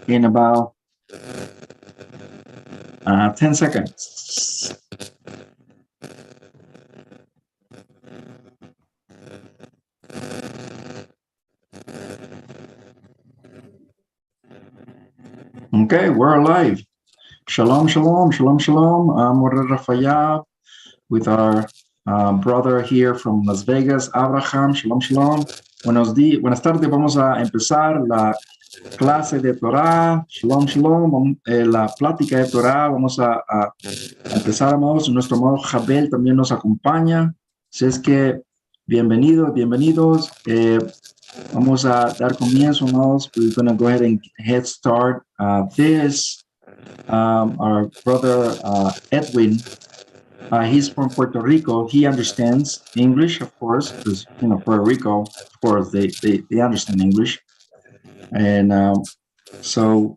in about 10 seconds. Okay, we're alive. Shalom, shalom, shalom, shalom. I'm RaphaYah with our brother here from Las Vegas, Abraham. Shalom, shalom. Buenas tardes. Vamos a empezar la clase de Torah. Shalom, shalom. La plática de Torah. Vamos a empezar, amados. Nuestro amado Jabel también nos acompaña. Así es que bienvenidos, bienvenidos. Vamos a dar comienzo, amados. We're going to go ahead and head start this. Our brother Edwin, he's from Puerto Rico. He understands English, of course, because, you know, Puerto Rico, of course, they understand English. And so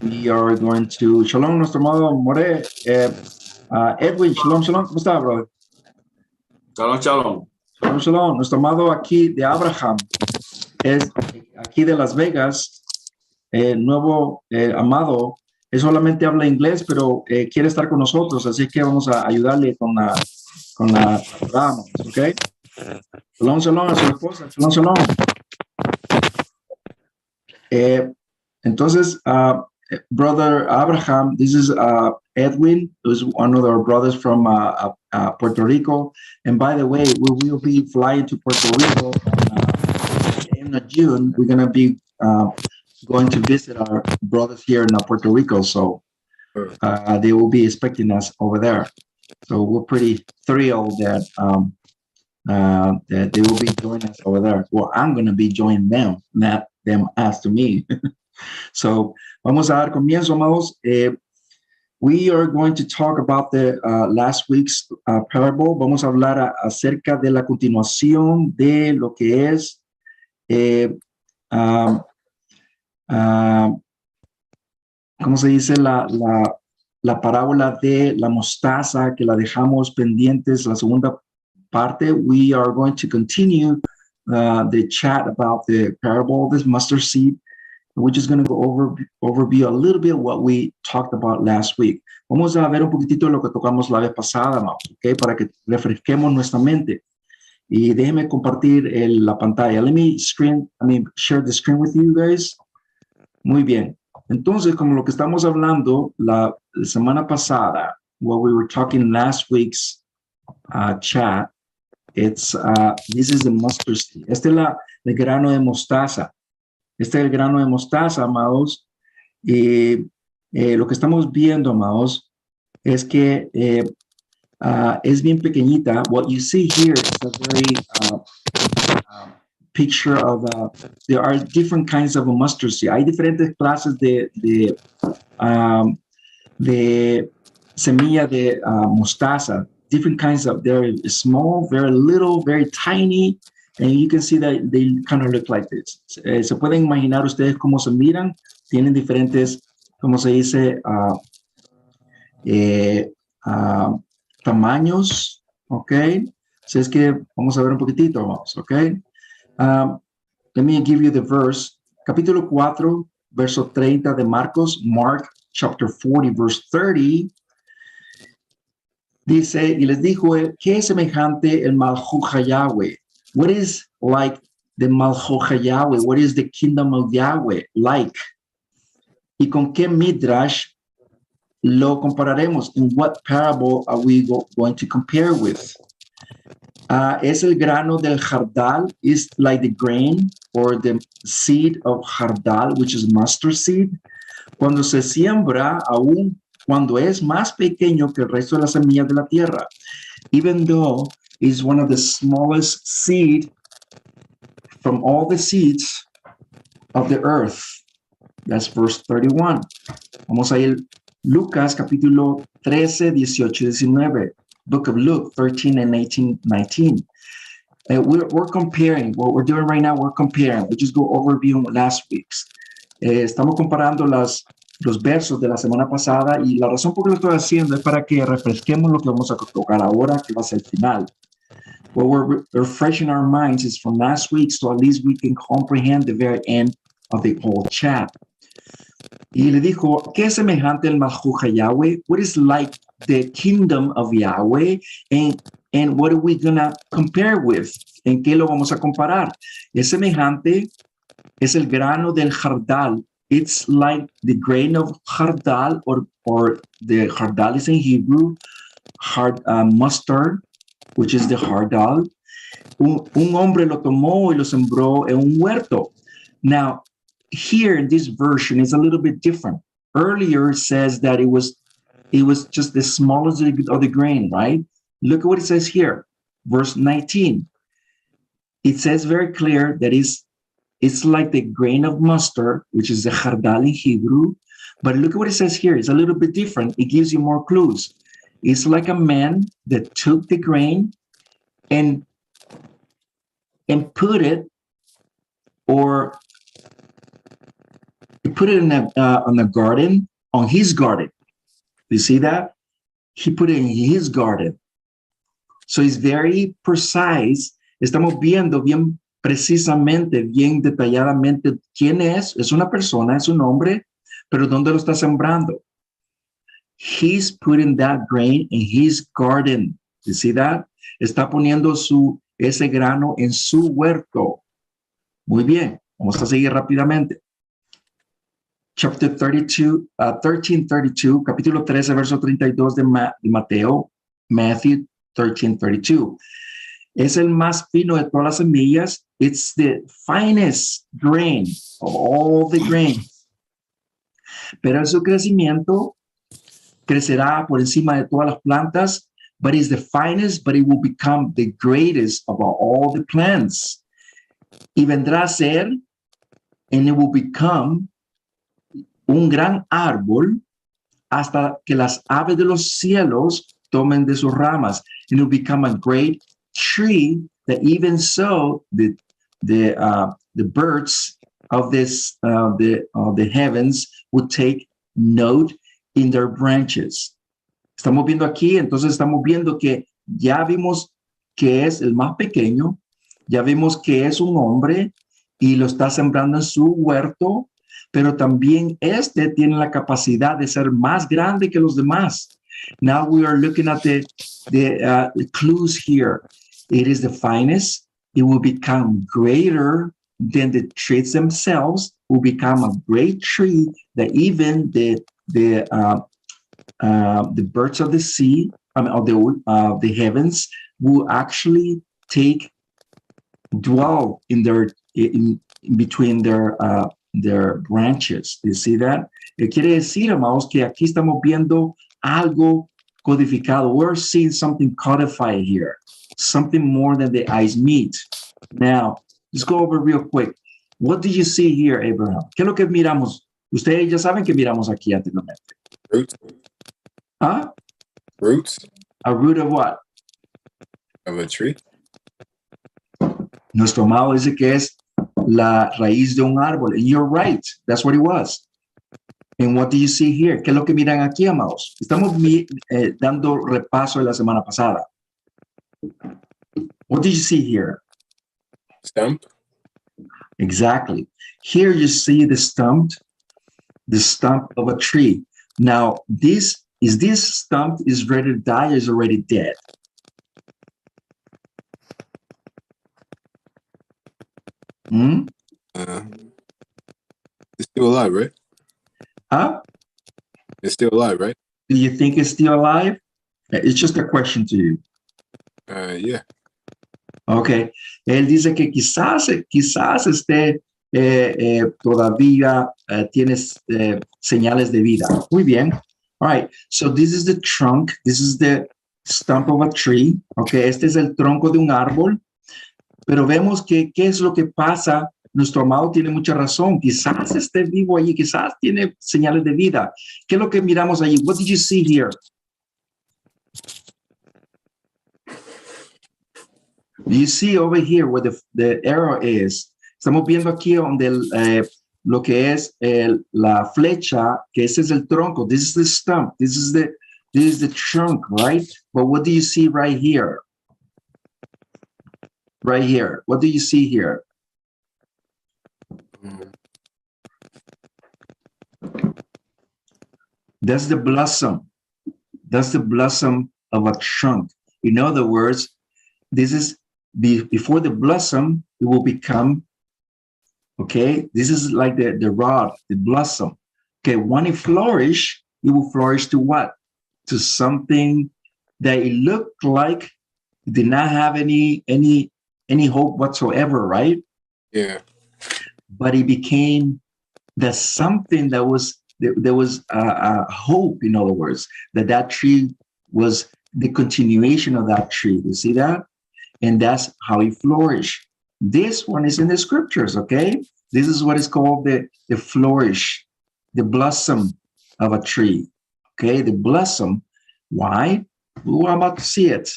we are going to, shalom, nuestro amado Moreh. Edwin, shalom, shalom. ¿Cómo está, brother? Shalom, shalom. Shalom, shalom. Nuestro amado aquí de Abraham es aquí de Las Vegas. Nuevo amado, él solamente habla inglés, pero quiere estar con nosotros, así que vamos a ayudarle con la rama, ¿ok? Shalom, shalom a su esposa, shalom, shalom. Entonces, brother Abraham, this is Edwin, who's one of our brothers from Puerto Rico. And by the way, we will be flying to Puerto Rico in June. We're going to be going to visit our brothers here in Puerto Rico. So they will be expecting us over there. So we're pretty thrilled that that they will be joining us over there. Well, I'm going to be joining them, not them as to me. So vamos a dar comienzo, amados. We are going to talk about the last week's parable. Vamos a hablar acerca de la continuación de lo que es ¿cómo se dice? La parábola de la mostaza, que la dejamos pendientes, la segunda parte. We are going to continue the chat about the parable of this mustard seed. We're just going to go overview a little bit what we talked about last week. Vamos a ver un poquitito de lo que tocamos la vez pasada, ¿okay? Para que refresquemos nuestra mente. Y déjenme compartir la pantalla. Let me share the screen with you guys. Muy bien. Entonces, como lo que estamos hablando la semana pasada, what we were talking last week's chat, it's this is the mustard seed. Este es el grano de mostaza. Este es el grano de mostaza, amados. Lo que estamos viendo, amados, es que es bien pequeñita. What you see here is a very picture of, there are different kinds of a mustard seed. Hay diferentes clases de semilla de mostaza. Different kinds of, they're small, very little, very tiny. And you can see that they kind of look like this. Se pueden imaginar ustedes cómo se miran. Tienen diferentes, como se dice, tamaños. ¿Ok? Así es que vamos a ver un poquitito, vamos. ¿Ok? Let me give you the verse. Capítulo 4, verso 30 de Marcos. Mark chapter 40, verse 30. Dice, y les dijo, ¿qué es semejante el Malhut Yahweh? What is like the Malhut Yahweh? What is the kingdom of Yahweh like? ¿Y con qué midrash lo compararemos? In what parable are we going to compare with? Es el grano del jardal, is like the grain or the seed of jardal, which is mustard seed. Cuando se siembra, aún cuando es más pequeño que el resto de las semillas de la tierra, even though is one of the smallest seed from all the seeds of the earth. That's verse 31. Vamos a ir Lucas capítulo 13, 18, 19. Book of Luke 13 and 18, 19. We're comparing, what we're doing right now, we're comparing. We just go overview last week's. Estamos comparando los versos de la semana pasada y la razón por que lo estoy haciendo es para que refresquemos lo que vamos a tocar ahora, que va a ser el final. What we're refreshing our minds is from last week, so at least we can comprehend the very end of the whole chat. Y le dijo, ¿qué es semejante al Malchucha Yahweh? What is like the kingdom of Yahweh? And what are we gonna compare with? ¿En qué lo vamos a comparar? Es semejante, es el grano del jardal. It's like the grain of jardal, or the jardal is in Hebrew, mustard, which is the jardal. Un hombre lo tomó y lo sembró en un huerto. Now, here in this version is a little bit different. Earlier it says that it was just the smallest of the grain, right? Look at what it says here, verse 19. It says very clear that it's like the grain of mustard, which is the jardal in Hebrew. But look at what it says here. It's a little bit different. It gives you more clues. It's like a man that took the grain and put it, or put it in on a garden, on his garden. You see that? He put it in his garden. So it's very precise. Estamos viendo bien precisamente, bien detalladamente quién es. Es una persona, es un hombre, pero ¿dónde lo está sembrando? He's putting that grain in his garden. You see that? Está poniendo ese grano en su huerto. Muy bien, vamos a seguir rápidamente. Chapter 32, 13:32, capítulo 13, verso 32 de Mateo, Matthew 13:32. Es el más fino de todas las semillas. It's the finest grain of all the grains. Pero su crecimiento crecerá por encima de todas las plantas, but it's the finest, but it will become the greatest of all the plants. Y vendrá a ser, and it will become un gran árbol hasta que las aves de los cielos tomen de sus ramas. And it will become a great tree that even so the birds of the heavens would take note in their branches. Estamos viendo aquí, entonces estamos viendo que ya vimos que es el más pequeño, ya vimos que es un hombre y lo está sembrando en su huerto, pero también tiene la capacidad de ser más grande que los demás. Now we are looking at the clues here. It is the finest. It will become greater than the trees themselves. Will become a great tree that even the birds of the sea, of the heavens, will actually dwell in between their branches. You see that? Quiere decir, amados, que aquí estamos viendo algo codificado. We're seeing something codified here, something more than the eyes meet. Now, let's go over real quick. What do you see here, Abraham? ¿Qué es lo que miramos? Ustedes ya saben que miramos aquí anteriormente. Roots. Huh? Roots. A root of what? Of a tree. Nuestro amado dice que es la raíz de un árbol. And you're right. That's what it was. And what do you see here? ¿Qué es lo que miran aquí, amados? Estamos dando repaso de la semana pasada. What do you see here? Stump. Exactly. Here you see the stump of a tree. Now, this stump is ready to die or is already dead? It's still alive, right? Huh? It's still alive, right? Do you think it's still alive? It's just a question to you. Yeah. Okay. Él dice que quizás esté todavía tiene señales de vida. Muy bien. All right. So this is the trunk. This is the stump of a tree. Okay. Este es el tronco de un árbol. Pero vemos que qué es lo que pasa. Nuestro amado tiene mucha razón. Quizás esté vivo allí. Quizás tiene señales de vida. ¿Qué es lo que miramos allí? What did you see here? You see over here where the arrow is. Estamos viendo aquí donde lo que es la flecha, que ese es el tronco. This is the stump. This is the trunk, right? But what do you see right here? Right here. What do you see here? That's the blossom. That's the blossom of a trunk. In other words, this is before the blossom, it will become, okay? This is like the rod, the blossom. Okay, when it flourish, it will flourish to what? To something that it looked like it did not have any hope whatsoever, right? Yeah. But it became the something that was there was a hope. In other words, that tree was the continuation of that tree. You see that? And that's how it flourished. This one is in the scriptures, okay? This is what is called the flourish, the blossom of a tree, okay? The blossom. Why? We're about to see it.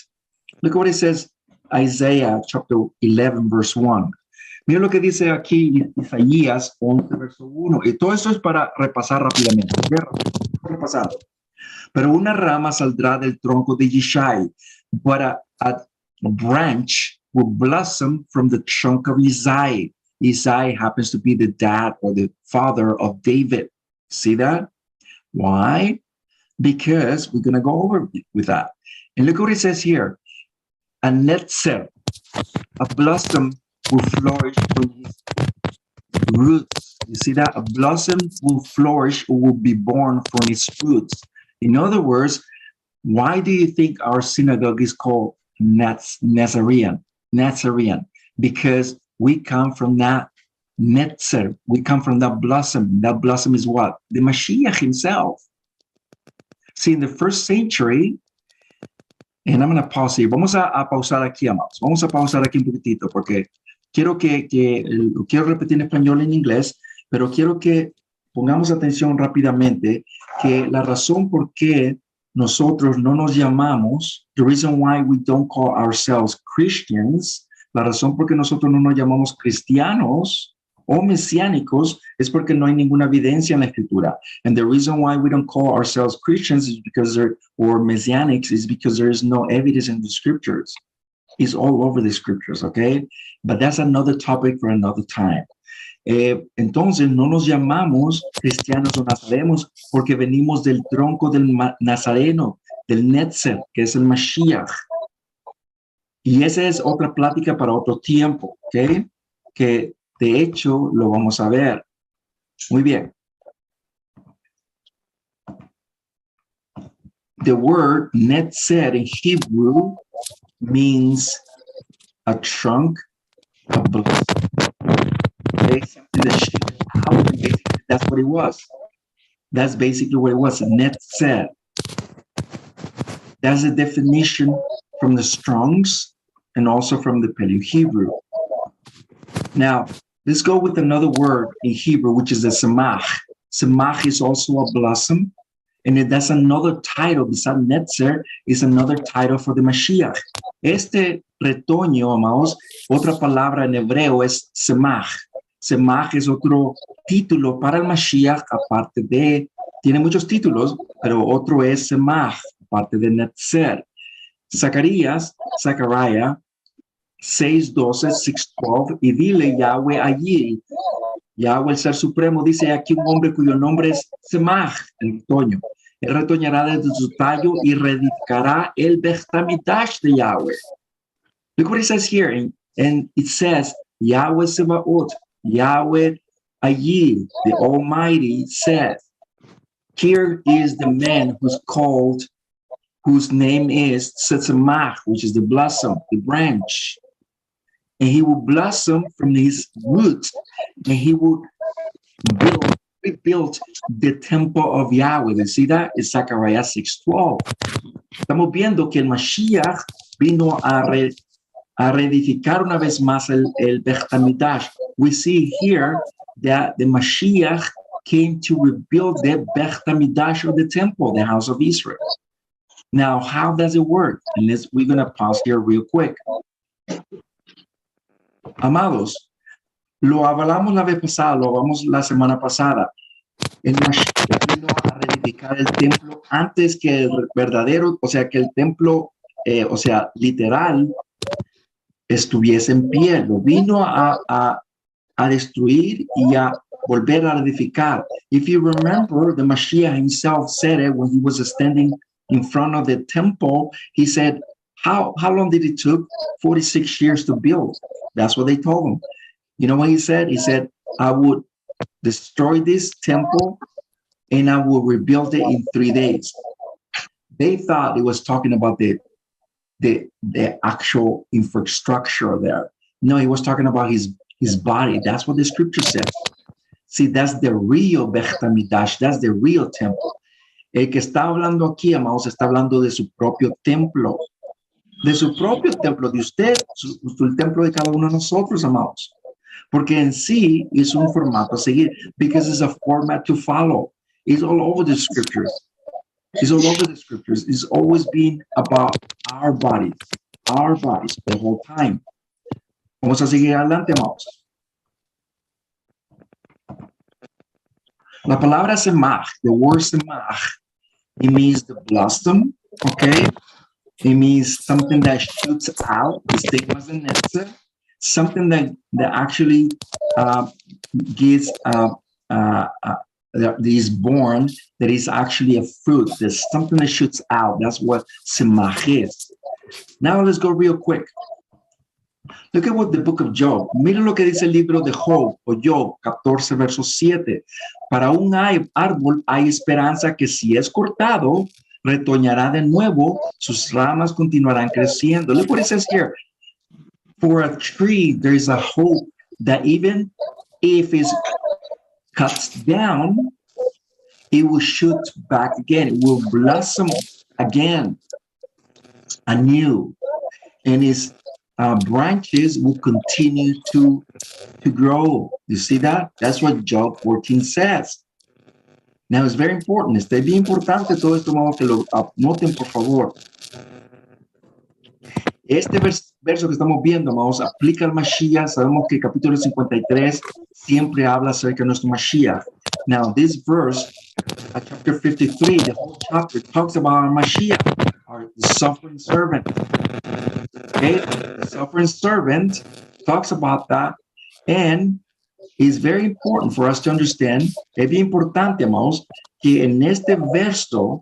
Look at what it says, Isaiah chapter 11, verse 1. Mira lo que dice aquí Isaías 11, verso 1. Y todo esto es para repasar rápidamente. Repasando. Pero una rama saldrá del tronco de Yishai, but a branch will blossom from the trunk of Isai. Isai happens to be the dad or the father of David. See that? Why? Because we're going to go over with that. And look what it says here. A netzer, a blossom will flourish from his roots. You see that? A blossom will flourish or will be born from its roots. In other words, why do you think our synagogue is called Nazarene? Because we come from that netzer. We come from that blossom. That blossom is what? The Mashiach himself. See, in the first century, and I'm going to pause here. Vamos a pausar aquí, amados. Vamos a pausar aquí un poquitito porque quiero quiero repetir en español y en inglés, pero quiero que pongamos atención rápidamente que la razón por qué nosotros no nos llamamos, the reason why we don't call ourselves Christians, la razón por qué nosotros no nos llamamos cristianos o mesiánicos es porque no hay ninguna evidencia en la escritura. And the reason why we don't call ourselves Christians is because or messianics is because there is no evidence in the scriptures. It's all over the scriptures, okay? But that's another topic for another time. Entonces no nos llamamos cristianos o nazarenos porque venimos del tronco del nazareno, del netzer, que es el Mashiach. Y esa es otra plática para otro tiempo, ¿ok? Que de hecho lo vamos a ver. Muy bien. The word netzer in Hebrew means a trunk, a blossom. Okay, something that shoots out, and basically that's what it was. That's basically what it was, netzer. That's the definition from the Strong's and also from the Paleo-Hebrew. Now, let's go with another word in Hebrew, which is the semach. Semach is also a blossom, and that's another title. Besides netzer, is another title for the Mashiach. Este retoño, amados, otra palabra en hebreo es semach. Semach es otro título para el Mashiach, aparte de, tiene muchos títulos, pero otro es semach, aparte de netzer. Zacarías 6:12, 6:12, y dile Yahweh allí. Yahweh, el Ser Supremo, dice aquí un hombre cuyo nombre es Semach, el retoño. Él retoñará desde su tallo y reedificará el Bechtamidash de Yahweh. Look what it says here, and it says, Yahweh Sebaot, Yahweh allí, the Almighty says. Here is the man who's called, whose name is Tzetzemach, which is the blossom, the branch. And he will blossom from his roots, and he will rebuild the temple of Yahweh. You see that? It's Zechariah 6:12. Estamos viendo que el Mashiach vino a reedificar una vez más el Beit HaMikdash. We see here that the Mashiach came to rebuild the Beit HaMikdash, or the temple, the house of Israel. Now, how does it work? And we're going to pause here real quick. Amados, lo hablamos la vez pasada, lo hablamos la semana pasada. El Mashiach vino a reedificar el templo antes que el verdadero, o sea, que el templo, o sea, literal, estuviese en pie. Lo vino a destruir y a volver a edificar. If you remember, the Mashiach himself said it when he was standing in front of the temple. He said, how long did it took? 46 years to build. That's what they told him. You know what he said? He said, I would destroy this temple and I will rebuild it in 3 days. They thought it was talking about the actual infrastructure there. No, he was talking about his body. That's what the scripture says. See, that's the real Beit HaMikdash. That's the real temple. El que está hablando aquí, amados, está hablando de su propio templo. De su propio templo, de usted, el templo de cada uno de nosotros, amados. Porque en sí es un formato a seguir, because it's a format to follow. It's all over the scriptures. It's all over the scriptures. It's always been about our bodies the whole time. Vamos a seguir adelante, amados. La palabra semach, the word semach, it means the blossom, okay? It means something that shoots out, stigmas and netze, something that actually gives that is born, that is actually a fruit. There's something that shoots out. That's what semach is. Now let's go real quick. Look at what the book of Job. Miren lo que dice el libro de Job, o Job 14, verso 7. Para un árbol hay esperanza que si es cortado, retoñará de nuevo, sus ramas continuarán creciendo. Look what it says here. For a tree, there is a hope that even if it's cut down, it will shoot back again. It will blossom again, anew. And its branches will continue to grow. You see that? That's what Job 14 says. Now, it's very important. Es bien importante todo esto, modo que lo noten, por favor. Este verso que estamos viendo, vamos, aplica al Mashiach. Sabemos que el capítulo 53 siempre habla acerca de nuestro Mashiach. Now, this verse, chapter 53, the whole chapter talks about our Mashiach, the suffering servant. Okay, the suffering servant talks about that, and it's very important for us to understand. Es bien importante, amados, que en este verso,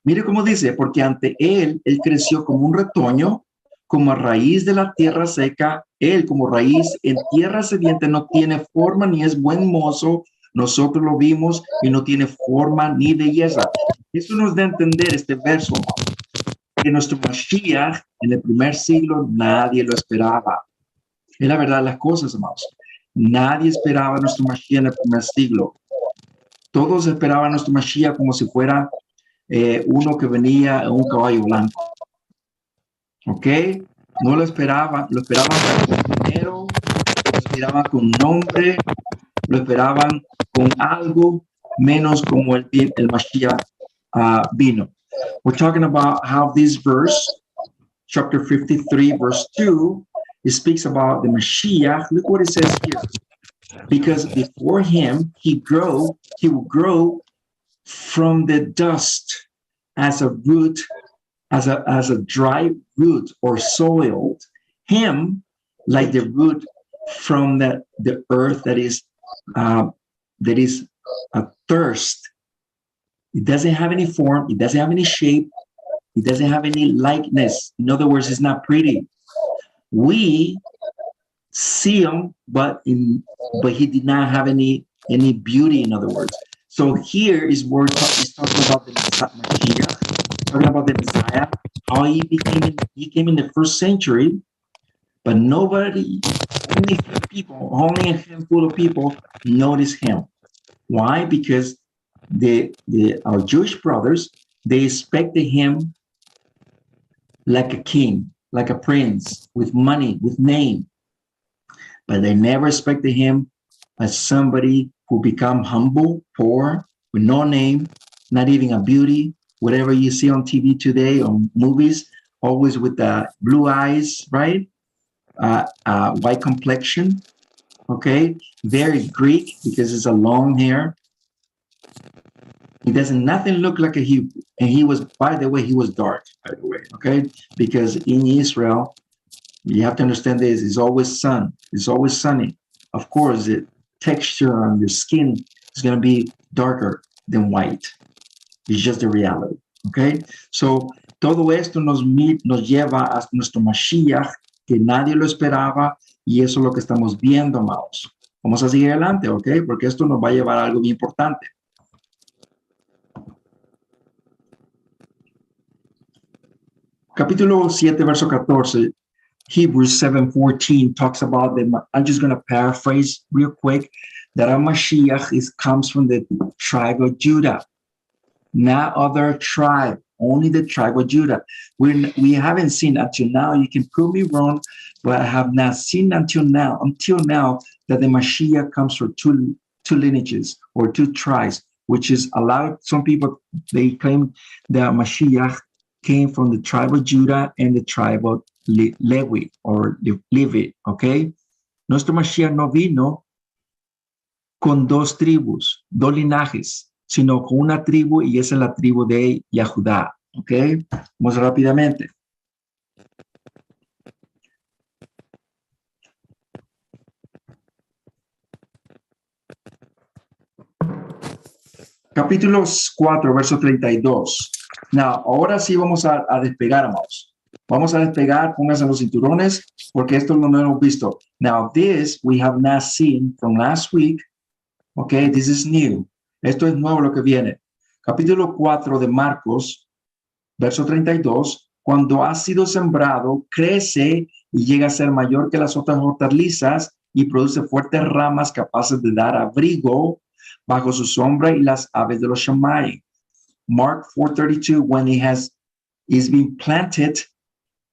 mire cómo dice, porque ante él creció como un retoño, como a raíz de la tierra seca. Él como raíz en tierra sediente no tiene forma ni es buen mozo. Nosotros lo vimos y no tiene forma ni belleza. Eso nos da a entender este verso, que nuestro Mashiach en el primer siglo nadie lo esperaba. Es la verdad de las cosas, amados. Nadie esperaba a nuestro Mashiach en el primer siglo. Todos esperaban a nuestro Mashiach como si fuera uno que venía en un caballo blanco. ¿Ok? No lo esperaban con dinero, lo esperaban con nombre, lo esperaban con algo menos como el Mashiach vino. We're talking about how this verse, chapter 53, verse 2, it speaks about the Mashiach. Look what it says here. Because before him, he will grow from the dust as a root, as a dry root or soiled. Him, like the root from the earth that is a thirst. It doesn't have any form. It doesn't have any shape. It doesn't have any likeness. In other words, it's not pretty. We see him, but he did not have any beauty. In other words, so here is where it's talking about the Messiah, talking about the Messiah, how he came in the first century, but only a handful of people noticed him. Why? Because our Jewish brothers, they expected him like a king, like a prince, with money, with name. But they never expected him as somebody who become humble, poor, with no name, not even a beauty, whatever you see on TV today, on movies, always with the blue eyes, right? White complexion, okay? Very Greek because it's a long hair. He doesn't nothing look like a Hebrew. And he was, by the way, he was dark, by the way, okay? Because in Israel, you have to understand this, it's always sun. It's always sunny. Of course, texture on your skin is going to be darker than white. It's just the reality. Okay? So, todo esto nos lleva a nuestro Mashiach, que nadie lo esperaba, y eso es lo que estamos viendo, amados. Vamos a seguir adelante, ¿ok? Porque esto nos va a llevar a algo muy importante. Capítulo 7, verso 14, Hebrews 7:14 talks about them. I'm just going to paraphrase real quick that our Mashiach comes from the tribe of Judah, not other tribe, only the tribe of Judah. We haven't seen until now, you can prove me wrong, but I have not seen until now that the Mashiach comes from two lineages or two tribes, which is a lot of, some people, they claim that Mashiach came from the tribe of Judah and the tribe of Levi or Levi, okay? Nuestro Mashiach no vino con dos tribus, dos linajes, sino con una tribu, y esa es la tribu de Yahudá, okay? Vamos rápidamente. Capítulo 4, verso 32. Now, ahora sí vamos a despegar, amados. Vamos a despegar, pónganse los cinturones, porque esto no lo hemos visto. Now, this we have not seen from last week. Okay, this is new. Esto es nuevo lo que viene. Capítulo 4 de Marcos, verso 32. Cuando ha sido sembrado, crece y llega a ser mayor que las otras hortalizas y produce fuertes ramas capaces de dar abrigo bajo su sombra y las aves de los Shammai. Mark 4:32, when is being planted,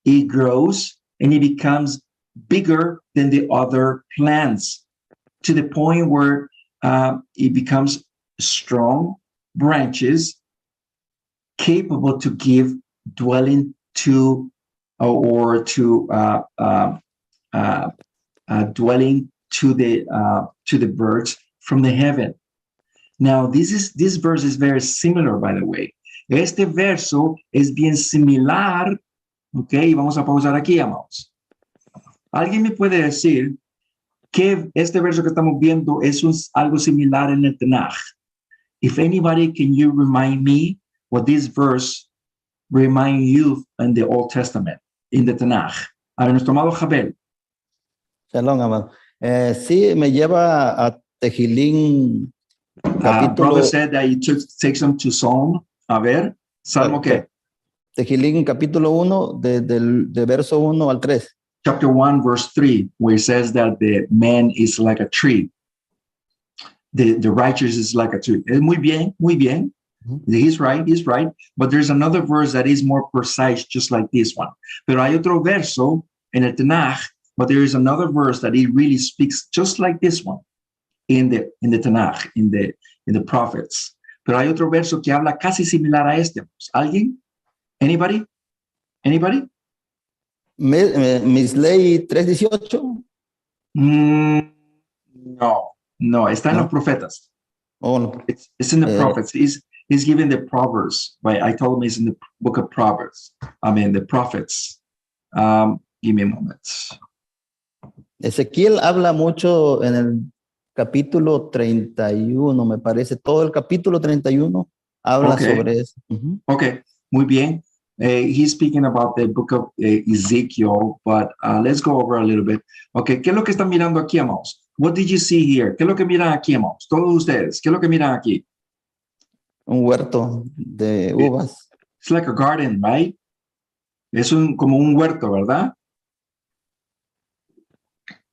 it grows and it becomes bigger than the other plants to the point where it becomes strong branches capable to give dwelling to dwelling to the birds from the heaven. Now, this verse is very similar, by the way. Este verso es bien similar, ok, vamos a pausar aquí, amados. ¿Alguien me puede decir que este verso que estamos viendo es algo similar en el Tanaj? If anybody, can you remind me what this verse remind you in the Old Testament, in the Tanaj? A ver, nuestro amado Jabel. Shalom, amado. Sí, me lleva a Tejilín. Brother said that he takes them to Psalm. A ver, Salmo qué? Tejilín capítulo 1, de verso 1 al 3. Chapter 1, verse 3, where it says that the man is like a tree. The righteous is like a tree. Muy bien, muy bien. Mm-hmm. He's right. But there's another verse that is more precise, just like this one. Pero hay otro verso en el Tanaj, but there is another verse that it really speaks just like this one. In the Tanaj, in the prophets. Pero hay otro verso que habla casi similar a este. ¿Alguien? Anybody? Misley 3:18. No, está en los profetas. Oh, no. It's in the prophets. He's giving the Proverbs, right? I told him it's in the book of Proverbs. I mean, the prophets. Give me a moment. Ezequiel habla mucho en el capítulo 31, me parece. Todo el capítulo 31 habla sobre eso. Uh-huh. Okay, muy bien. He's speaking about the book of Ezekiel, but let's go over a little bit. Okay, ¿qué es lo que están mirando aquí, amados? What did you see here? ¿Qué es lo que miran aquí, amados? Todos ustedes, ¿qué es lo que miran aquí? Un huerto de uvas. It's like a garden, right? Es como un huerto, ¿verdad?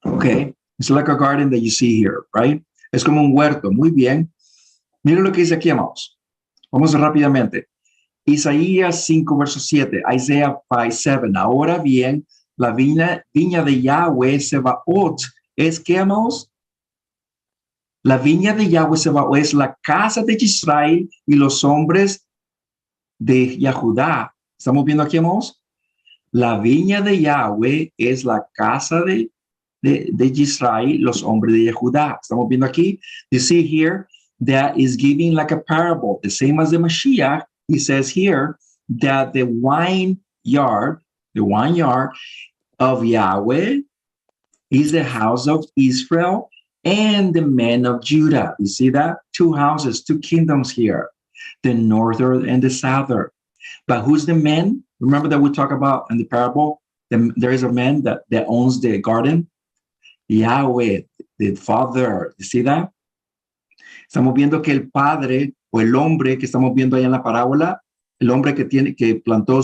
Okay, it's like a garden that you see here, right? Es como un huerto, muy bien. Miren lo que dice aquí, amados. Vamos rápidamente. Isaías 5, verso 7, Isaiah 5:7. Ahora bien, la viña de Yahweh Sebaot es que, amados, la viña de Yahweh Sebaot es la casa de Israel y los hombres de Yahudá. ¿Estamos viendo aquí, amados? La viña de Yahweh es la casa de Israel, los hombres de Yahudá. Estamos viendo aquí. You see here that is giving like a parable, the same as the Mashiach. He says here that the vineyard of Yahweh is the house of Israel, and the men of Judah. You see that? Two houses, two kingdoms here, the northern and the southern. But who's the man? Remember that we talk about in the parable, there is a man that owns the garden. Yahweh, the father. You see that? Estamos viendo que el padre o el hombre que estamos viendo ahí en la parábola, el hombre que plantó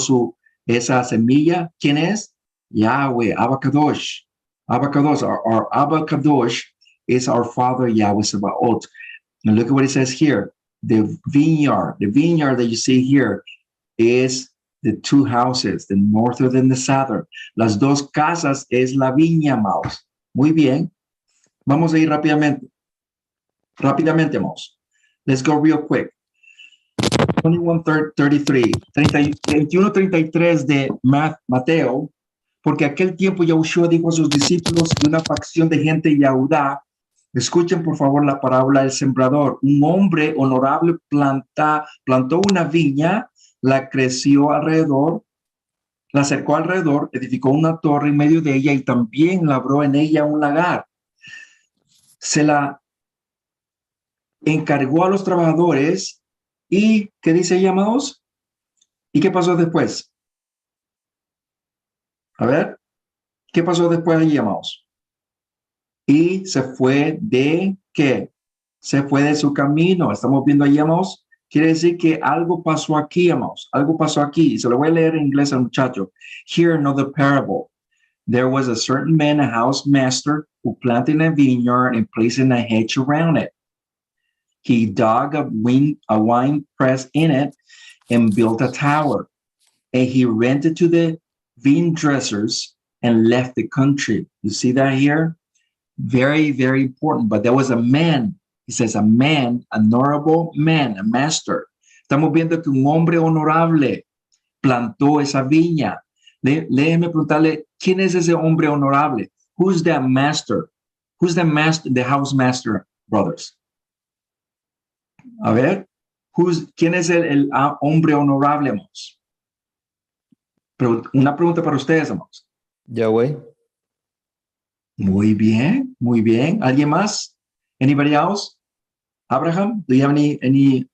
esa semilla, ¿quién es? Yahweh, Abba Kadosh. Abba Kadosh, our Abba Kadosh is our father Yahweh Sabaoth. And look at what it says here. The vineyard that you see here is the two houses, the northern and the southern. Las dos casas es la viña, amados. Muy bien. Vamos a ir rápidamente. Rápidamente, amados. Let's go real quick. 21:33 de Mateo, porque aquel tiempo Yahushua dijo a sus discípulos y una facción de gente Yahudá, escuchen por favor la parábola del sembrador. Un hombre honorable plantó una viña, la creció alrededor, la cercó alrededor, edificó una torre en medio de ella y también labró en ella un lagar. Se la encargó a los trabajadores y, ¿qué dice, llamados? ¿Y qué pasó después? A ver, ¿qué pasó después allí, llamados? Y se fue de, ¿qué? Se fue de su camino. Estamos viendo allí, llamados. Quiere decir que algo pasó aquí, llamados. Algo pasó aquí. Se lo voy a leer en inglés al muchacho. Here another parable. There was a certain man, a house master, who planted a vineyard and placed a hedge around it. He dug a wine press in it and built a tower. And he rented to the vine dressers and left the country. You see that here? Very, very important. But there was a man. He says a man, an honorable man, a master. Estamos viendo que un hombre honorable plantó esa viña. Déjeme preguntarle, ¿quién es ese hombre honorable? Who's that master? Who's the master, the house master, brothers? A ver, ¿quién es el hombre honorable, amados? Una pregunta para ustedes, amados. Yahweh. Muy bien, muy bien. ¿Alguien más? Anybody else? Abraham, do you have any?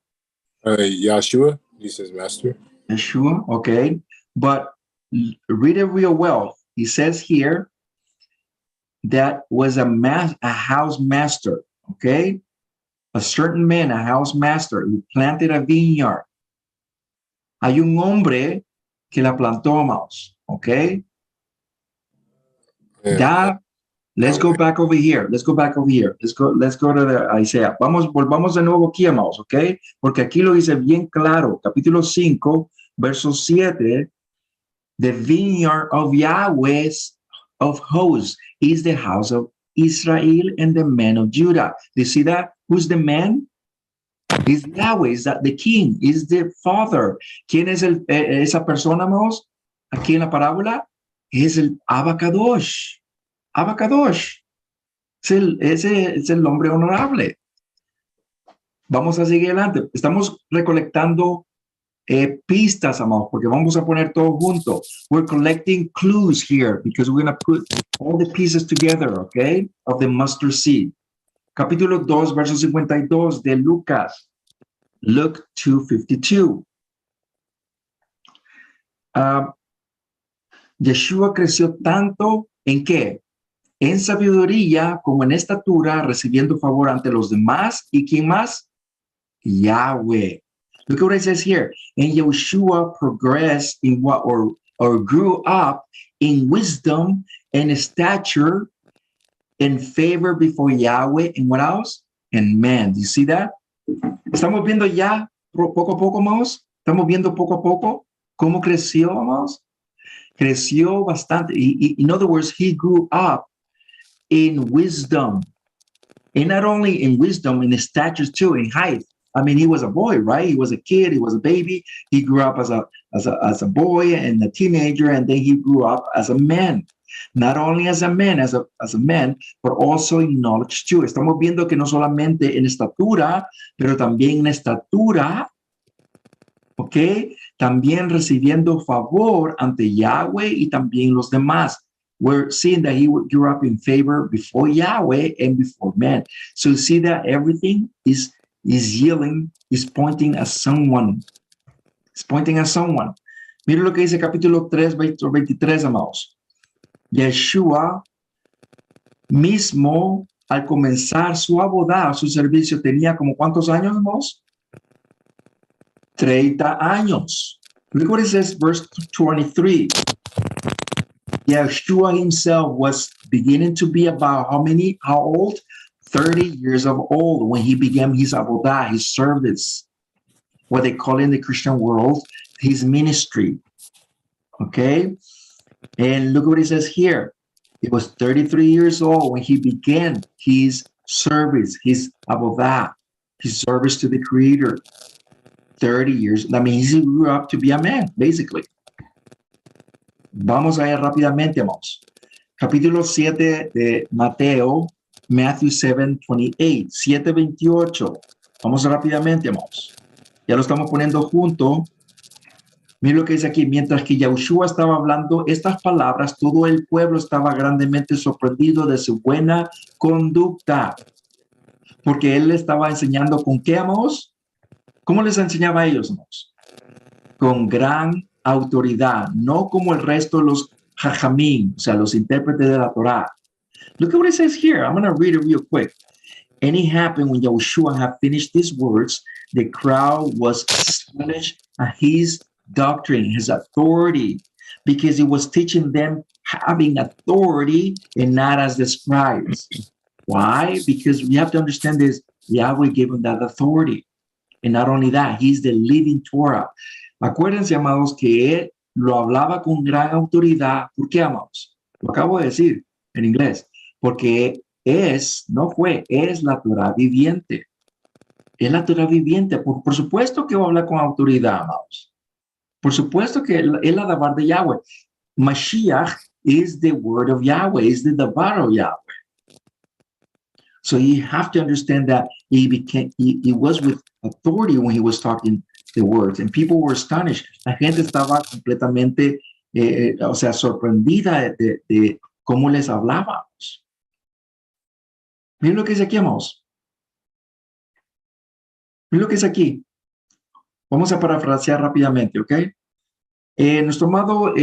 Yahshua, he says master. Yeshua, okay. But read it real well. He says here that was a house master, okay? A certain man, a house master, who planted a vineyard. Hay un hombre que la plantó, amados, okay? Let's go back over here. Let's go to the Isaiah. Volvamos de nuevo aquí, amados, okay? Porque aquí lo dice bien claro. Capítulo 5, verso 7. The vineyard of Yahweh of hosts is the house of Israel and the men of Judah. Do you see that? Who's the man? Is Yahweh, is that the king, is the father. ¿Quién es esa persona, amados? Aquí en la parábola es el Abba Kadosh. Abba Kadosh. Ese es el hombre honorable. Vamos a seguir adelante. Estamos recolectando pistas, amados, porque vamos a poner todo junto. We're collecting clues here because we're going to put all the pieces together, okay, of the mustard seed. Capítulo 2, verso 52 de Lucas. Luke 2:52. Yeshua creció tanto en qué? En sabiduría como en estatura, recibiendo favor ante los demás. ¿Y quién más? Yahweh. Look at what it says here. And Yeshua progressed in what or grew up in wisdom and stature and favor before Yahweh and what else? And man. Do you see that? Estamos viendo ya poco a poco, amados. Estamos viendo poco a poco cómo creció, amados. Creció bastante. In other words, he grew up in wisdom. And not only in wisdom, in stature too, in height. I mean, he was a boy, right? He was a kid. He was a baby. He grew up as a boy and a teenager, and then he grew up as a man. Not only as a man, but also in knowledge too. Estamos viendo que no solamente en estatura, pero también en estatura, ¿ok? También recibiendo favor ante Yahweh y también los demás. we're seeing that he grew up in favor before Yahweh and before man. So you see that everything is yielding, is pointing at someone. It's pointing at someone. Mira lo que dice capítulo 3, verso 23, amados. Yeshua mismo, al comenzar su abodá, su servicio, tenía como ¿cuántos años, amados? 30 años. Look what it says, verse 23. Yeshua himself was beginning to be about how old? 30 years of old when he began his avodah, his service, what they call in the Christian world, his ministry. Okay? And look what it says here. He was 33 years old when he began his service, his avodah, his service to the Creator. 30 years. That means he grew up to be a man, basically. Vamos a ir rápidamente, amados. Capítulo 7 de Matthew 7:28, 7:28. Vamos rápidamente, amados. Ya lo estamos poniendo junto. Miren lo que dice aquí. Mientras que Yahushua estaba hablando estas palabras, todo el pueblo estaba grandemente sorprendido de su buena conducta. Porque él le estaba enseñando con qué, amados. ¿Cómo les enseñaba a ellos, amados? Con gran autoridad, no como el resto de los jajamín, o sea, los intérpretes de la Torah. Look at what it says here. I'm going to read it real quick. And it happened when Yahushua had finished these words, the crowd was astonished at his doctrine, his authority, because he was teaching them having authority and not as the scribes. Why? Because we have to understand this. Yahweh gave him that authority. And not only that, he's the living Torah. Acuérdense, amados, que él lo hablaba con gran autoridad. ¿Por qué, amados? Lo acabo de decir en inglés. Porque es la Torah viviente. Es la Torah viviente. Por supuesto que va a hablar con autoridad, amados. Por supuesto que es la dabar de Yahweh. Mashiach is the word of Yahweh, is the dabar of Yahweh. So you have to understand that he was with authority when he was talking the words, and people were astonished. La gente estaba completamente, sorprendida de cómo les hablábamos. Miren lo que dice aquí, amados. Miren lo que dice aquí. Vamos a parafrasear rápidamente, ¿ok? Nuestro amado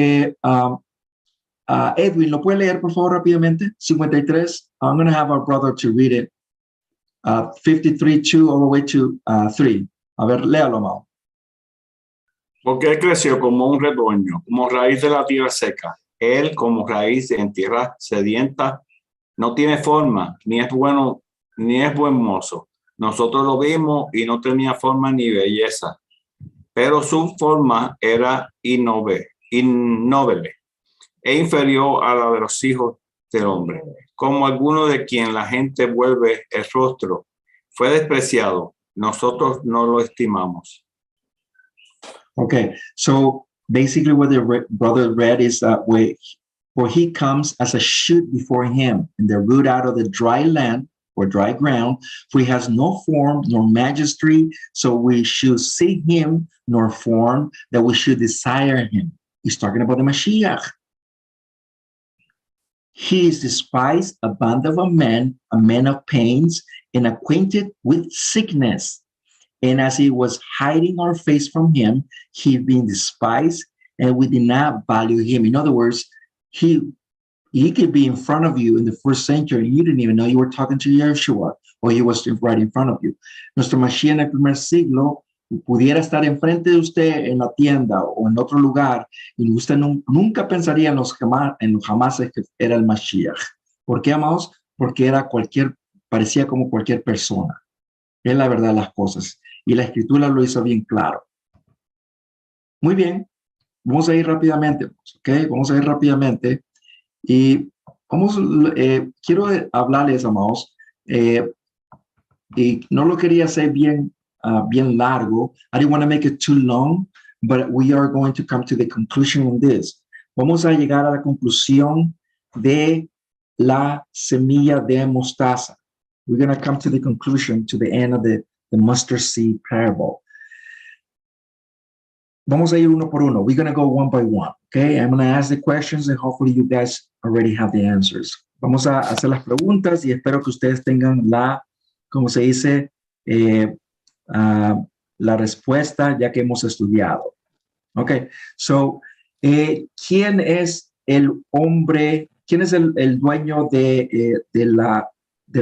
Edwin, ¿lo puede leer, por favor, rápidamente? 53. I'm going to have our brother to read it. 53:2 all the way to 3. A ver, léalo, amado. Porque él creció como un retoño, como raíz de la tierra seca. Él, como raíz en tierra sedienta, no tiene forma, ni es bueno, ni es buen mozo. Nosotros lo vimos y no tenía forma ni belleza, pero su forma era innoble e inferior a la de los hijos del hombre. Como alguno de quien la gente vuelve el rostro, fue despreciado. Nosotros no lo estimamos. Okay, so basically what the brother read is that where he comes as a shoot before him, and the root out of the dry land or dry ground, for he has no form nor majesty, so we should see him nor form, that we should desire him. He's talking about the Mashiach. He is despised, a bond of a man of pains, and acquainted with sickness. And as he was hiding our face from him, he been despised, and we did not value him. In other words, he could be in front of you in the first century, and you didn't even know you were talking to Yeshua, or he was right in front of you. Nuestro Mashiach en el primer siglo pudiera estar enfrente de usted en la tienda o en otro lugar, y usted nunca pensaría en los jamases que era el Mashiach. ¿Por qué, amados? Porque parecía como cualquier persona. Es la verdad de las cosas. Y la Escritura lo hizo bien claro. Muy bien. Vamos a ir rápidamente, ¿ok? Vamos a ir rápidamente. Y quiero hablarles, amados, y no lo quería hacer bien largo. I didn't want to make it too long, but we are going to come to the conclusion on this. Vamos a llegar a la conclusión de la semilla de mostaza. We're going to come to the conclusion, to the end of the mustard seed parable. Vamos a ir uno por uno. We're going to go one by one, okay? I'm going to ask the questions, and hopefully you guys already have the answers. Vamos a hacer las preguntas y espero que ustedes tengan como se dice, la respuesta ya que hemos estudiado. Okay, so, ¿quién es el hombre, quién es el dueño del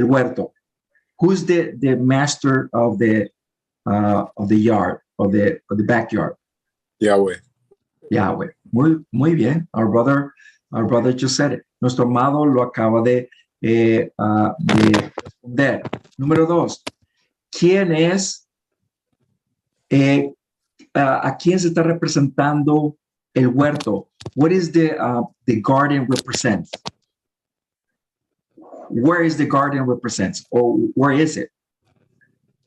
huerto? Who's the master of the yard, of the backyard? Yahweh. Yahweh. Muy bien. Our brother just said it. Nuestro amado lo acaba de responder. Número 2. ¿Quién es, a quién se está representando el huerto? What is the garden represents? Where is the garden represents? Or where is it?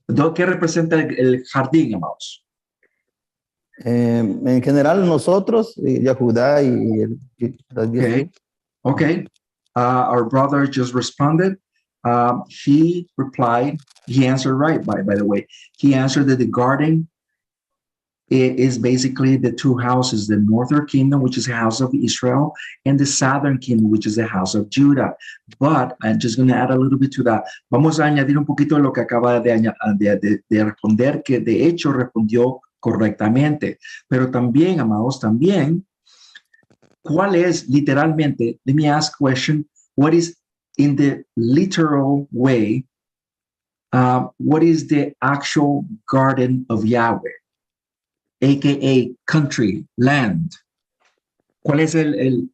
¿Qué representa el jardín, amados? En general nosotros, Yahudá y Okay. Our brother just responded. He replied, he answered right, by the way. He answered that the garden is basically the two houses, the northern kingdom, which is the house of Israel, and the southern kingdom, which is the house of Judah. But I'm just going to add a little bit to that. Vamos a añadir un poquito de lo que acaba de responder, que de hecho respondió correctamente. Pero también, amados, también, ¿cuál es literalmente? Let me ask a question. What is in the literal way? What is the actual garden of Yahweh? AKA country, land. ¿Cuál es el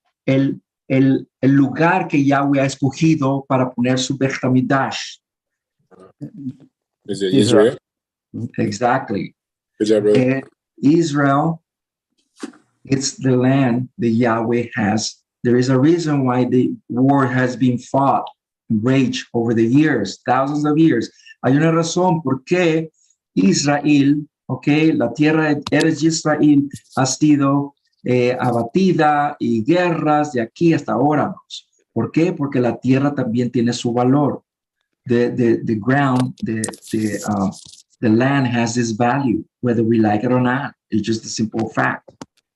lugar que Yahweh ha escogido para poner su Beit HaMikdash? Is it Israel? Exactly. Is that brother? Israel, it's the land that Yahweh has. There is a reason why the war has been fought, raged over the years, thousands of years. Hay una razón por qué Israel, okay, la tierra de Eretz Israel ha sido abatida y guerras de aquí hasta ahora. ¿Por qué? Porque la tierra también tiene su valor. The ground, the land has this value, whether we like it or not. It's just a simple fact.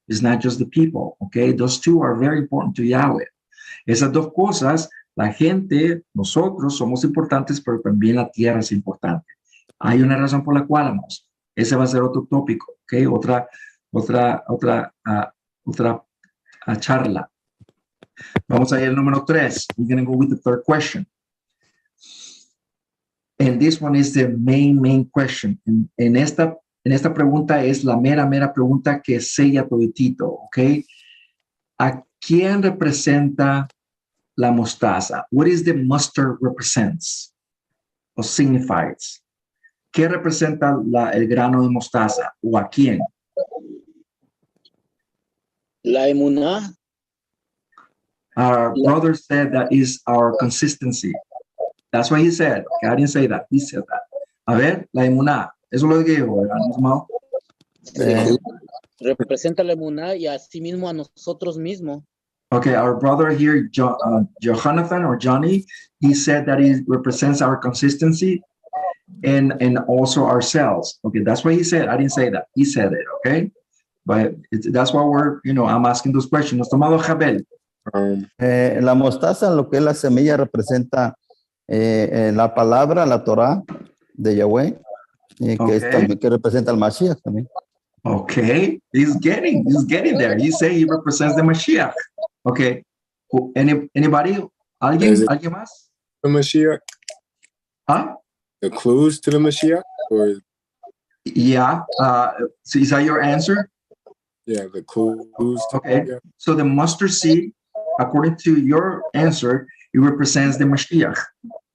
It's not just the people, okay? Those two are very important to Yahweh. Esas dos cosas, la gente, nosotros somos importantes, pero también la tierra es importante. Hay una razón por la cual, vamos. Ese va a ser otro tópico, ¿ok? Otra charla. Vamos a ir al número 3. We're going to go with the third question. And this one is the main question. En esta pregunta es la mera pregunta que sella toditito, ¿ok? ¿A quién representa la mostaza? What is the mustard represents or signifies? ¿Qué representa el grano de mostaza? ¿O a quién? La emuná. Our brother said that is our consistency. That's what he said. Okay, I didn't say that. He said that. A ver, la emuná. Eso lo digo, ¿verdad? Representa la emuná y así mismo a nosotros mismos. Okay, our brother here, Jonathan or Johnny, he said that he represents our consistency and also ourselves. Okay, that's what he said. I didn't say that. He said it, okay? But that's why I'm asking those questions. Nos tomado Jabel. La mostaza, lo que es la semilla, representa la palabra, la Torah de Yahweh, que representa el Mashiach también. Okay, he's getting there. He say he represents the Mashiach. Okay, anybody? ¿Alguien más? The Mashiach? Huh? The clues to the Mashiach? Or? Yeah, so is that your answer? Yeah, the clues. Okay, so the mustard seed, according to your answer, it represents the Mashiach.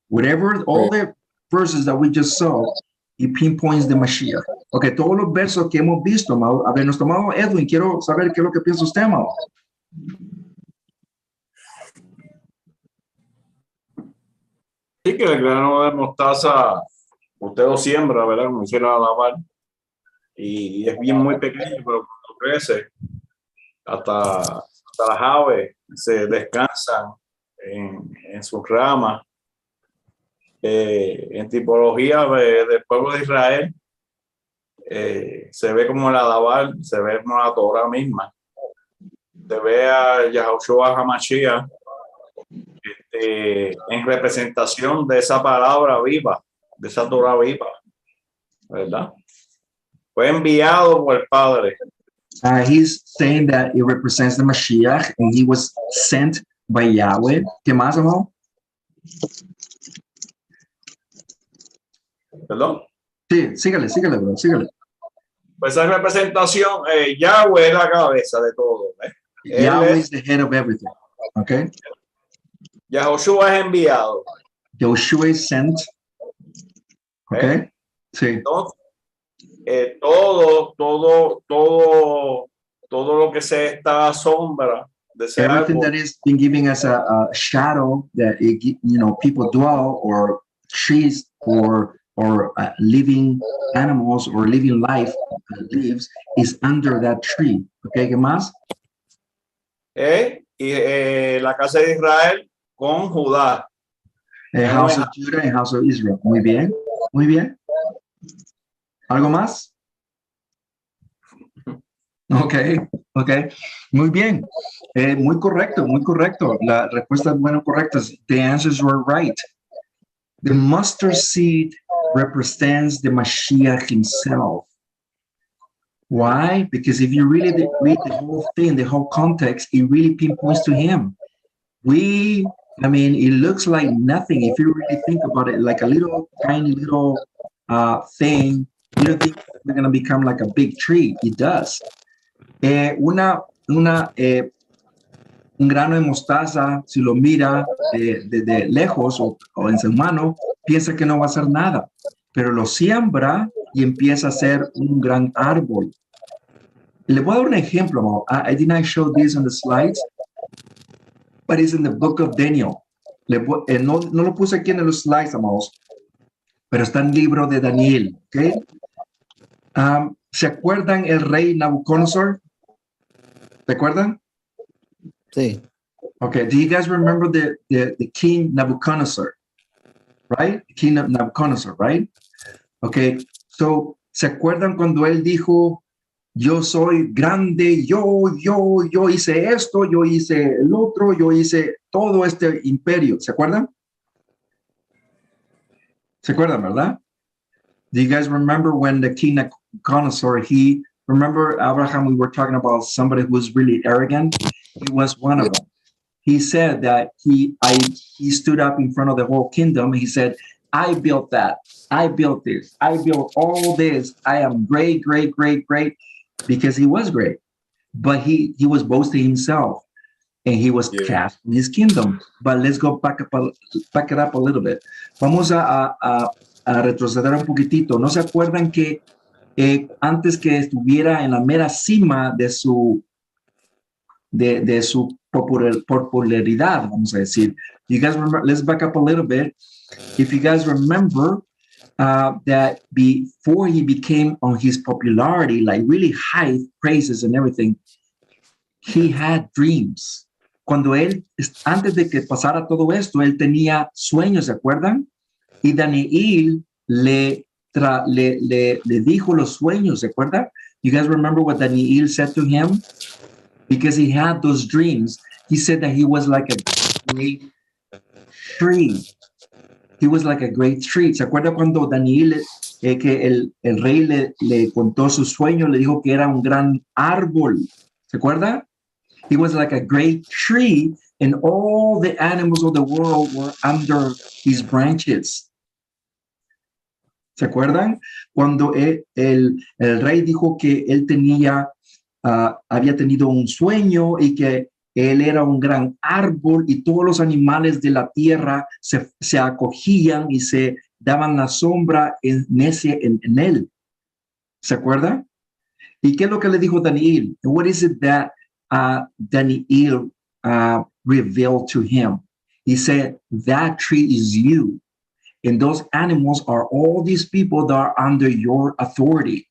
Whatever, all the verses that we just saw, it pinpoints the Mashiach. Okay, todos los versos que hemos visto, amado. A ver, nuestro amado Edwin, quiero saber qué es lo que piensa usted, amado. Sí, que el grano de mostaza, usted lo siembra, ¿verdad? Como hiciera lavar. Y es bien muy pequeño, pero cuando crece, hasta las aves se descansan en sus ramas. En tipología del pueblo de Israel, se ve como la Adat, se ve como la Torah misma. Se ve a Yahushua HaMashiach en representación de esa palabra viva, de esa Torah viva, ¿verdad? Fue enviado por el Padre. He's saying that it represents the Mashiach and he was sent by Yahweh. ¿Qué más, amor? ¿Perdón? Sí, sígale, bro, sígale. Pues esa representación, Yahweh es la cabeza de todo. Yahweh is the head of everything. Okay. Yahoshua es enviado. Yoshua is sent. Okay. Sí. Entonces, todo lo que se está sombra de ese Everything árbol, that is been giving us a shadow that it, people dwell, or trees, or living animals, or living life lives, is under that tree. Okay, ¿qué más? y la casa de Israel con Judá. House of Judah and House of Israel. Muy bien, muy bien. ¿Algo más? Okay. Muy bien. Muy correcto, muy correcto. La respuesta es bueno, correcta. The answers were right. The mustard seed represents the Mashiach himself. Why? Because if you really read the whole thing, the whole context, it really pinpoints to him. It looks like nothing. If you really think about it, like a little tiny little thing, you don't think we're going to become like a big tree. It does. Un grano de mostaza, si lo mira desde lejos o en su mano, piensa que no va a hacer nada, pero lo siembra y empieza a ser un gran árbol. Le voy a dar un ejemplo. I did not show this on the slides, but it's in the book of Daniel. No lo puse aquí en los slides, amados, pero está en el libro de Daniel. ¿Okay? ¿Se acuerdan el rey Nabucodonosor? ¿Se acuerdan? Sí. Okay, do you guys remember the king Nebuchadnezzar? Right? King Nebuchadnezzar, right? Okay, so, ¿se acuerdan cuando él dijo, yo soy grande, yo hice esto, yo hice el otro, yo hice todo este imperio? ¿Se acuerdan? ¿Se acuerdan, verdad? Do you guys remember when the king Nebuchadnezzar, remember, Abraham, we were talking about somebody who was really arrogant? He was one of them. He said that he stood up in front of the whole kingdom. He said, I built that. I built this. I built all this. I am great, because he was great. But he was boasting himself, and he was cast from his kingdom. But let's go back it up a little bit. Vamos a retroceder un poquitito. ¿No se acuerdan que antes que estuviera en la mera cima de su popularidad, vamos a decir? You guys remember? Let's back up a little bit. If you guys remember that before he became on his popularity, like really high praises and everything, he had dreams. Cuando él, antes de que pasara todo esto, él tenía sueños, ¿se acuerdan? Y Daniel le dijo los sueños, ¿se acuerdan? You guys remember what Daniel said to him? Because he had those dreams, he said that he was like a great tree. He was like a great tree. ¿Se acuerda cuando Daniel, que el rey le contó su sueño, le dijo que era un gran árbol? ¿Se acuerda? He was like a great tree, and all the animals of the world were under his branches. ¿Se acuerdan? Cuando el rey dijo que él había tenido un sueño y que él era un gran árbol y todos los animales de la tierra se acogían y se daban la sombra en él. ¿Se acuerda? ¿Y qué es lo que le dijo Daniel? What is it that Daniel revealed to him? He said, that tree is you. And those animals are all these people that are under your authority.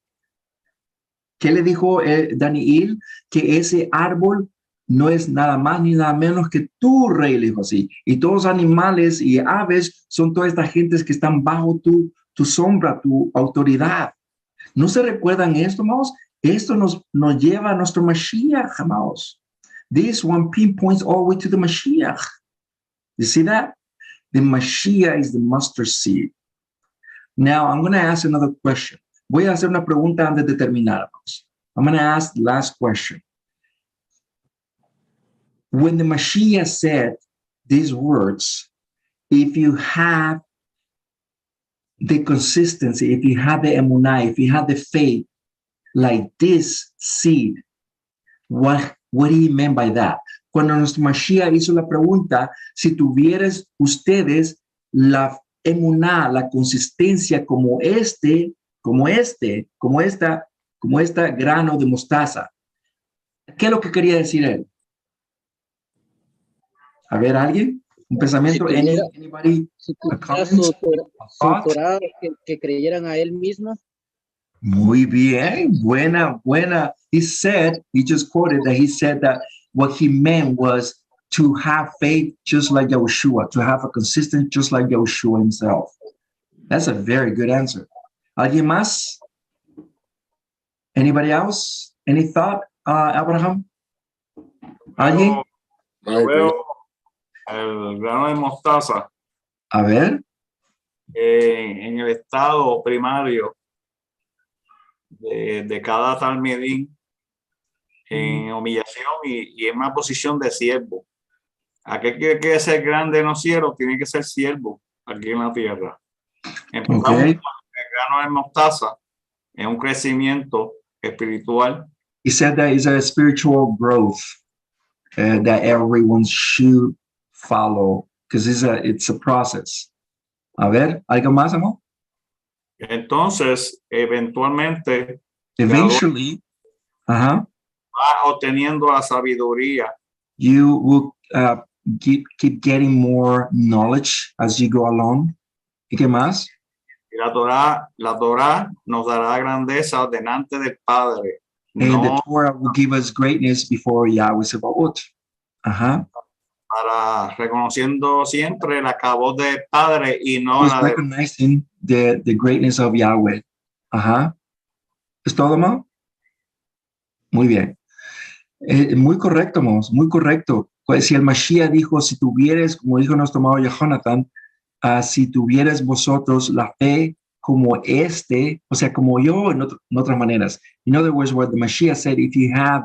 ¿Qué le dijo Daniel? Que ese árbol no es nada más ni nada menos que tu rey, le dijo así. Y todos los animales y aves son todas estas gentes que están bajo tu sombra, tu autoridad. ¿No se recuerdan esto, amados? Esto nos lleva a nuestro Mashiach, amados. This one pinpoints all the way to the Mashiach. You see that? The Mashiach is the mustard seed. Now, I'm going to ask another question. Voy a hacer una pregunta antes de terminarnos. I'm going to ask the last question. When the Mashiach said these words, if you have the consistency, if you have the emunah, if you have the faith, like this seed, what do you mean by that? Cuando nuestro Mashiach hizo la pregunta, si tuvieras ustedes la emuná, la consistencia como esta grano de mostaza. ¿Qué es lo que quería decir él? A ver, ¿alguien? ¿Un pensamiento? Si tuviera, Anybody? si A tuviera comment? su Thought? Torah, que creyeran a él mismo. Muy bien, buena. He just quoted that he said that what he meant was to have faith just like Yahushua, to have a consistent just like Yahushua himself. That's a very good answer. ¿Alguien más? Anybody else? Any thought, Abraham? ¿Alguien? Yo veo el grano de mostaza A ver. en el estado primario de cada talmidín en humillación y en una posición de siervo. Aquel que quiere ser grande en los cielos tiene que ser siervo aquí en la tierra. Empezamos con el grano de mostaza en un crecimiento espiritual. He said that is a spiritual growth that everyone should follow because it's a process. A ver, ¿algo más, amor? Entonces, eventually, va obteniendo la sabiduría. You will keep getting more knowledge as you go along. ¿Y qué más? Y la Torah nos dará grandeza delante del Padre. And the Torah will give us greatness before Yahweh Sebaot. Para reconociendo siempre la voz del Padre y no la de... recognizing the greatness of Yahweh. ¿Es todo, Mo? Muy bien. Muy correcto, Mos, muy correcto. Pues si el Mashiach dijo, si tuvieres, como dijo nuestro amado Jonathan, si tuvieres vosotros la fe como o sea, como yo, en otras maneras. In other words, what the Mashiach said, if you have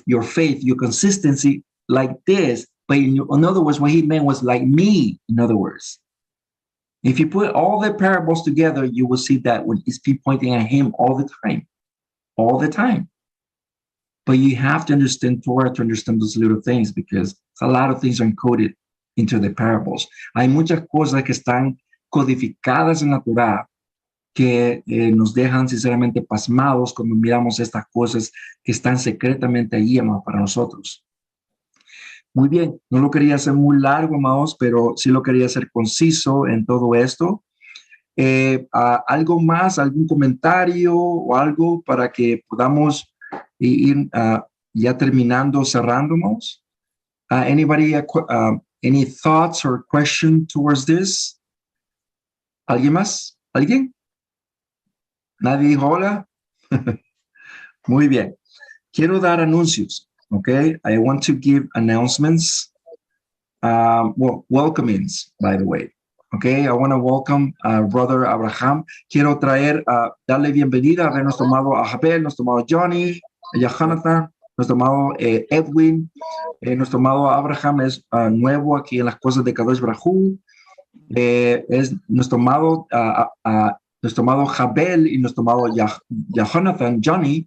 your faith, your consistency like this, but in other words, what he meant was like me, in other words. If you put all the parables together, you will see that when it's pointing at him all the time. But you have to understand Torah to understand those little things because a lot of things are encoded into the parables. Hay muchas cosas que están codificadas en la Torah que nos dejan sinceramente pasmados cuando miramos estas cosas que están secretamente allí, amados, para nosotros. Muy bien, no lo quería hacer muy largo, amados, pero sí lo quería hacer conciso en todo esto. ¿Algo más, algún comentario o algo para que podamos ir ya terminando, cerrándonos? Anybody, any thoughts or question towards this? ¿Alguien más? ¿Alguien? ¿Nadie dijo hola? Muy bien. Quiero dar anuncios, okay? I want to give announcements. Well, welcomings, by the way. Okay, I want to welcome Brother Abraham. Quiero darle bienvenida a nuestro amado Abel, nuestro amado Johnny, a Jonathan, nuestro amado Edwin. Nuestro amado Abraham es nuevo aquí en las cosas de Kadosh Baruj. Es nuestro amado Abel y nuestro amado Jonathan, Johnny.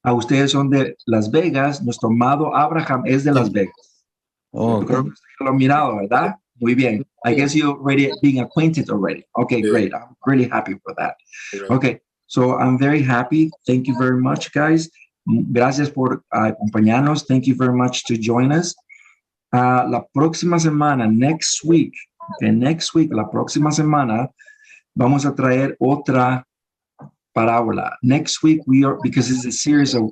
Ustedes son de Las Vegas. Nuestro amado Abraham es de Las Vegas. Creo que usted lo ha mirado, ¿verdad? Muy bien. I guess you're already being acquainted already. Okay, great. I'm really happy for that. Okay, so I'm very happy. Thank you very much, guys. Gracias por acompañarnos. Thank you very much to join us. La próxima semana, next week, la próxima semana, vamos a traer otra parábola. Next week, because it's a series of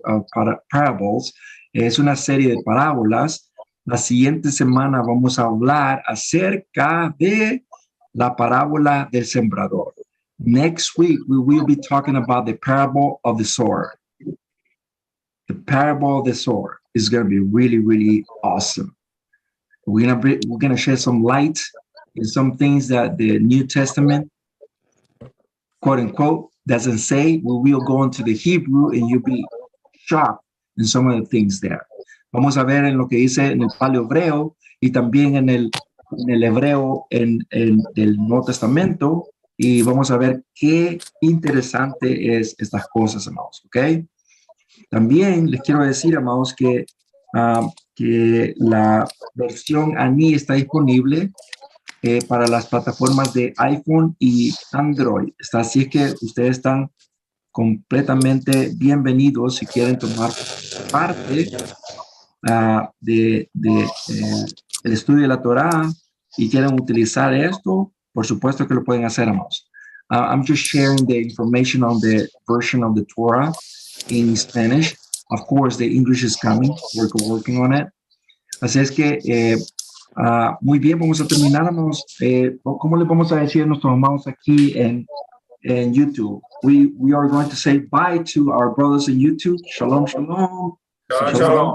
parables, es una serie de parábolas. La siguiente semana vamos a hablar acerca de la parábola del sembrador. Next week, we will be talking about the parable of the sower. The parable of the sower is going to be really, really awesome. We're gonna shed some light in some things that the New Testament, quote unquote, doesn't say. We will go into the Hebrew and you'll be shocked in some of the things there. Vamos a ver en lo que dice en el paleohebreo y también en el hebreo del Nuevo Testamento, y vamos a ver qué interesante es estas cosas, amados, ¿ok? También les quiero decir, amados, que la versión ANI está disponible para las plataformas de iPhone y Android. Así es que ustedes están completamente bienvenidos si quieren tomar parte el estudio de la Torá y quieren utilizar esto, por supuesto que lo pueden hacer, amados. I'm just sharing the information on the version of the Torah in Spanish. Of course, the English is coming. We're working on it. Así es que, muy bien, vamos a terminar, amados. ¿Cómo le vamos a decir a nuestros amados aquí en YouTube? We are going to say bye to our brothers in YouTube. Shalom, shalom. Shalom.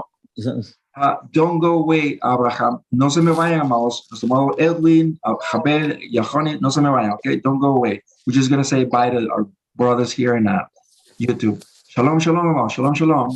Don't go away, Abraham. No se me vayan, amados. Nuestro amado Edwin, Jabel, Yahoni, no se me vayan, okay? Don't go away. We're just going to say bye to our brothers here in YouTube. Shalom, shalom, amados. Shalom, shalom.